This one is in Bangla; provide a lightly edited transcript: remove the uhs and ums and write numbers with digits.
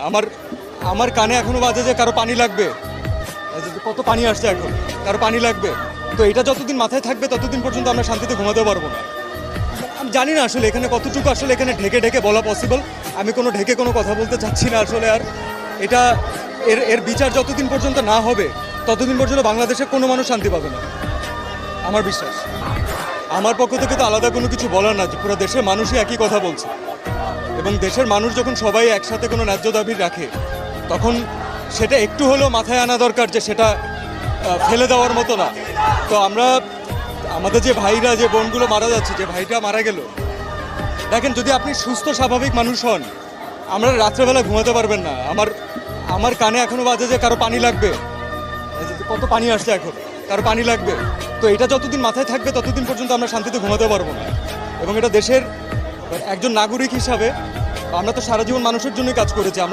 আমার আমার কানে এখনো বাজে যে কারো পানি লাগবে, কত পানি আসছে এখন, কারো পানি লাগবে। তো এটা যতদিন মাথায় থাকবে ততদিন পর্যন্ত আমরা শান্তিতে ঘুমাতে পারবো না। আমি জানি না আসলে এখানে কতটুকু আসলে এখানে ঢেকে ঢেকে বলা পসিবল। আমি কোনো ঢেকে কোনো কথা বলতে চাচ্ছি না আসলে। আর এটা এর বিচার যতদিন পর্যন্ত না হবে ততদিন পর্যন্ত বাংলাদেশে কোনো মানুষ শান্তি পাবে না, আমার বিশ্বাস। আমার পক্ষ থেকে তো আলাদা কোনো কিছু বলার না, যে পুরো দেশের মানুষই একই কথা বলছে। এবং দেশের মানুষ যখন সবাই একসাথে কোনো ন্যায্য দাবি রাখে তখন সেটা একটু হলেও মাথায় আনা দরকার যে সেটা ফেলে দেওয়ার মতো না। তো আমরা আমাদের যে ভাইরা, যে বোনগুলো মারা যাচ্ছে, যে ভাইটা মারা গেল, দেখেন যদি আপনি সুস্থ স্বাভাবিক মানুষ হন, আমরা রাত্রেবেলা ঘুমাতে পারবেন না। আমার কানে এখনো বাজে যে কারো পানি লাগবে, কত পানি আসছে এখন, কারো পানি লাগবে। তো এটা যতদিন মাথায় থাকবে ততদিন পর্যন্ত আমরা শান্তিতে ঘুমাতে পারবো না। এবং এটা দেশের একজন নাগরিক হিসাবে আমরা তো সারা জীবন মানুষের জন্যই কাজ করেছি। আমরা